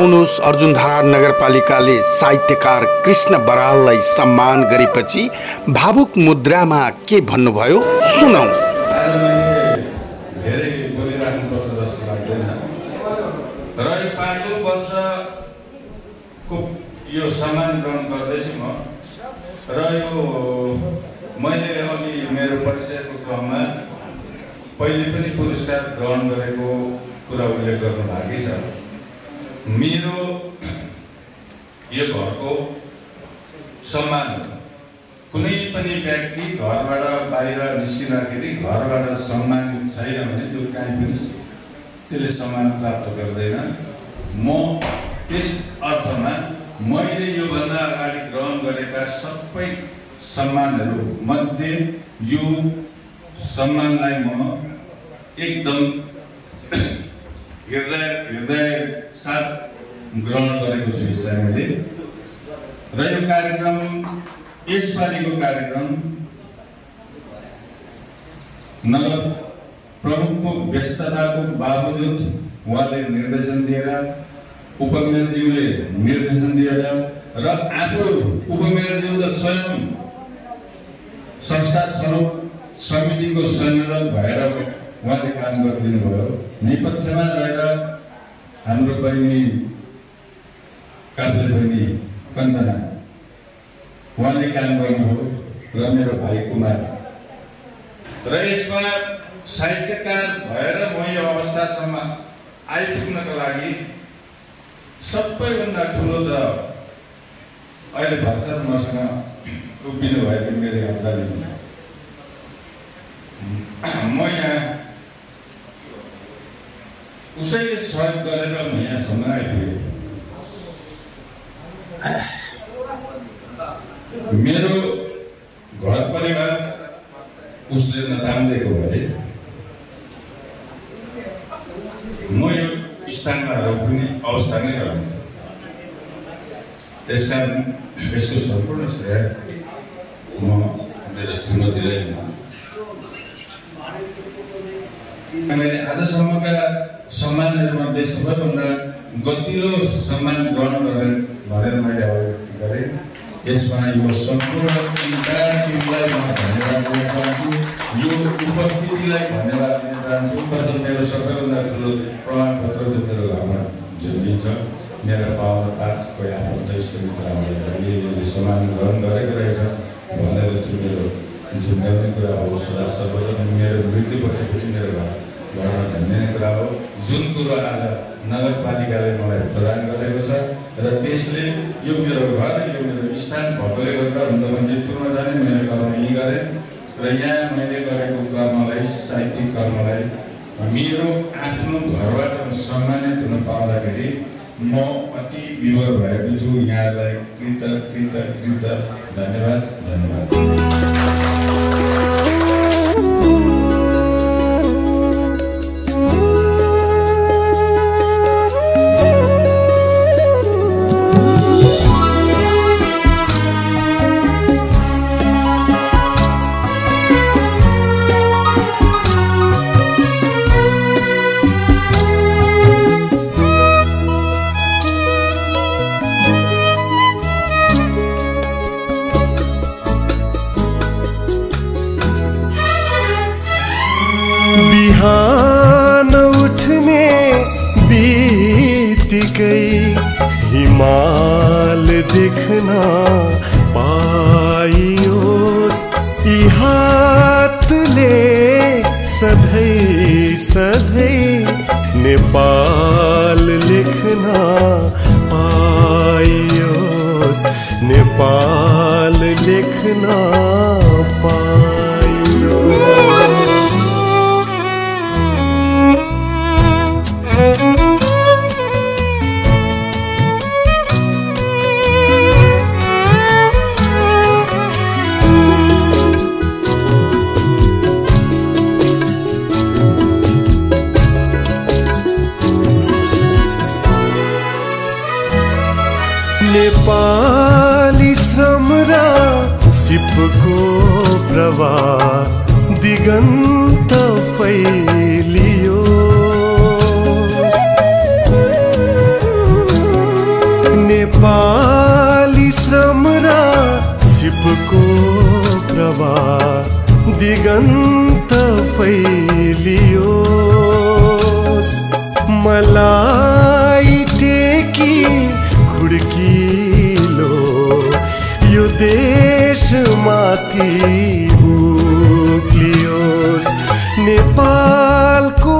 आउनुहोस् अर्जुनधारा नगरपालिकाले साहित्यकार कृष्ण बराललाई सम्मान गरेपछि भावुक मुद्रामा के भन्नुभयो सुनौ। धेरै बोलिराख्नुपर्छ जस्तो लाग्दैन र यो 5औं वर्षको यो सम्मान ग्रहण गर्दैछु म र यो मैले अघि मेरो परिचयको क्रममा पहिले पनि पुरस्कार ग्रहण गरेको कुरा उल्लेख गर्नु बाँकी छ। मेरो यो घरको सम्मान कुनै पनि व्यक्ति घरबाट बाहिर निस्किँदाखेरि घरबाट सम्मानित छैन भने त्यो कहीँ पनि त्यसले सम्मान प्राप्त गर्दैन। म त्यस अर्थमा मैले योभन्दा अगाडि ग्रहण गरेका सबै सम्मानहरू मध्ये यो सम्मानलाई म एकदम हृदय साथ ग्रहण गरेको छु यसैले। र यो कार्यक्रम यसपालिको कार्यक्रम नगर प्रमुखको व्यस्तताको बावजुद उहाँले निर्देशन दिएर उपमेयरज्यूले निर्देशन दिएर र आफू उपमेयरज्यू त स्वयं संस्था स्वरूप समितिको संयोजक भएर उहाँले काम गरिदिनु भयो। नेपथ्यमा रहेर हाम्रो बहिनी काफले बहिनी कञ्चना उहाँले काम गर्नुभयो र मेरो भाइ कुमार र यसमा साहित्यकार भएर म यो अवस्थासम्म आइपुग्नका लागि सबैभन्दा ठुलो त अहिले भर्खर मसँग उभिनु भएको मेरो हप्ताले म यहाँ उसैले सहयोग गरेर म यहाँसम्म आइपुगेँ। मेरो घर परिवार उसले नतान्दिएको भए म यो स्थानमा रोक्ने अवस्था नै रहन्थ्यो। त्यसकारण यसको सम्पूर्ण श्रेय म मेरो श्रीमतीलाई मैले आजसम्मका सम्मानहरूमध्ये सबैभन्दा गतिलो सम्मान ग्रहण गरेर मैले अवगत गरेँ। यसमा यो सम्पूर्ण टिमलाई म धन्यवाद दिन चाहन्छु, यो उपस्थितिलाई धन्यवाद दिन चाहन्छु। पछि मेरो सबैभन्दा ठुलो प्रमाणपत्र जो मेरो घरमा झुन्डिन्छ मेरो पावर पाठको आफन्त इष्टमित्रहरूले यो सम्मान ग्रहण गरेको रहेछ भनेर चाहिँ मेरो झुन्ड्याउने कुरा हो। सदा सर्वदा मेरो मृत्युपछि पनि मेरो घरमा धन्यने कुरा हो जुन कुरो आज नगरपालिकाले मलाई प्रदान गरेको छ र त्यसले यो मेरो घर यो मेरो स्थान भएकोले गर्दा हुन त म जितपुरमा जाने मैले कर्म यहीँ गरेँ र यहाँ मैले गरेको कर्मलाई साहित्यिक कर्मलाई मेरो आफ्नो घरबाट सम्मानित हुन पाउँदाखेरि म अति विभोर भएको छु। यहाँलाई कृत धन्यवाद। बिहान उठने बित्तिकै हिमाल देख्न पाइयोस्, यी हातले सधैँ नेपाल लेख्न पाइयोस्, नेपाल लेख्न पाइयोस्। नेपाली श्रम र सिपको प्रवाह दिगन्त फैलियो, शिवको प्रवाह दिगन्त फैलियोस् मलाई टेकी खुड्किलो यो देशमाथि उक्लियोस् नेपालको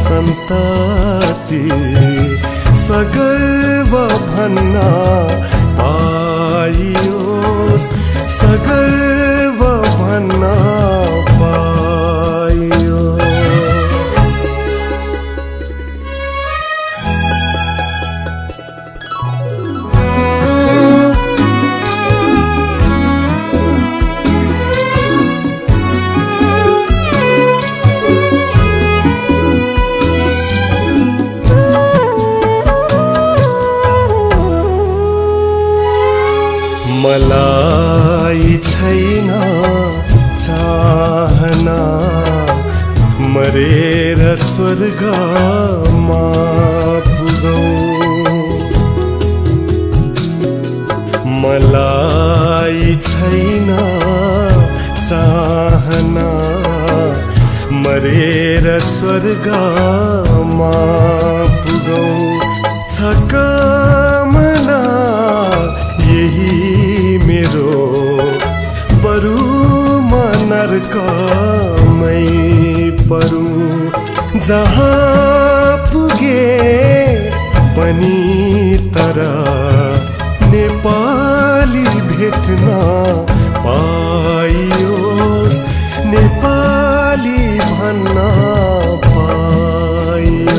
सन्तति सगर्व भन्न पाइयोस् सगर्व भन्न पाइयोस् मलाई छैन चाहना मरेर स्वर्गमा पुगौँ मलाई छैन चाहना मरेर स्वर्गमा पुगौँ छ कामना यही मेरो बरु म नर्कमै परूँ जहाँ पुगे पनि तर नेपाली भेट्न पाइयोस् नेपाली भन्न पाइयोस्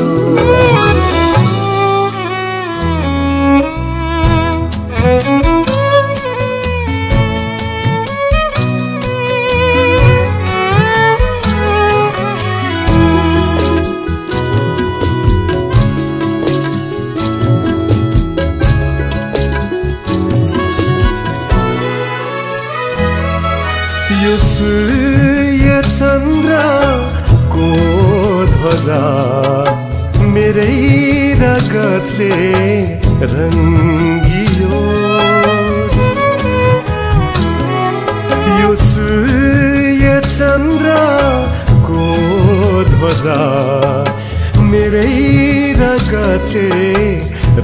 यो सूर्य चन्द्रको ध्वजा मेरै रगतले रङ्गियोस् यो सूर्य चन्द्रको ध्वजा मेरै रगतले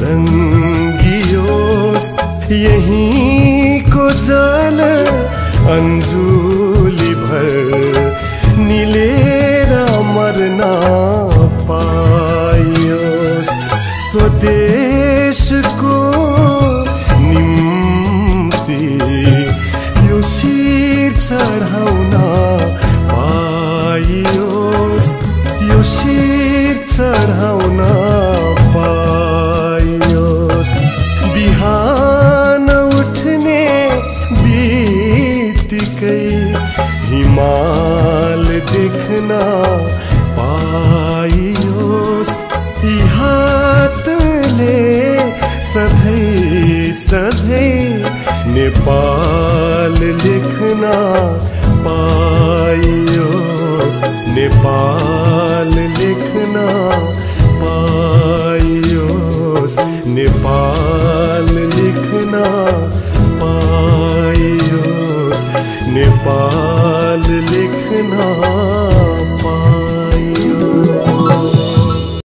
रङ्गियोस् यहीँको जल अन्जुली भर निलेर मर्न पाइयोस् स्वदेशको निम्ति यो शिर चढाउन पाइयोस् यो शिर चढाउन पाइयोस् बिहान उठ्ने हिमाल देख्न पाइयोस् यी हातले सधैँ सधैँ नेपाल लेख्न पाइयोस् नेपाल लेख्न पाइयोस् नेपाल लेख्न पाइयोस् नेपाल लेख्न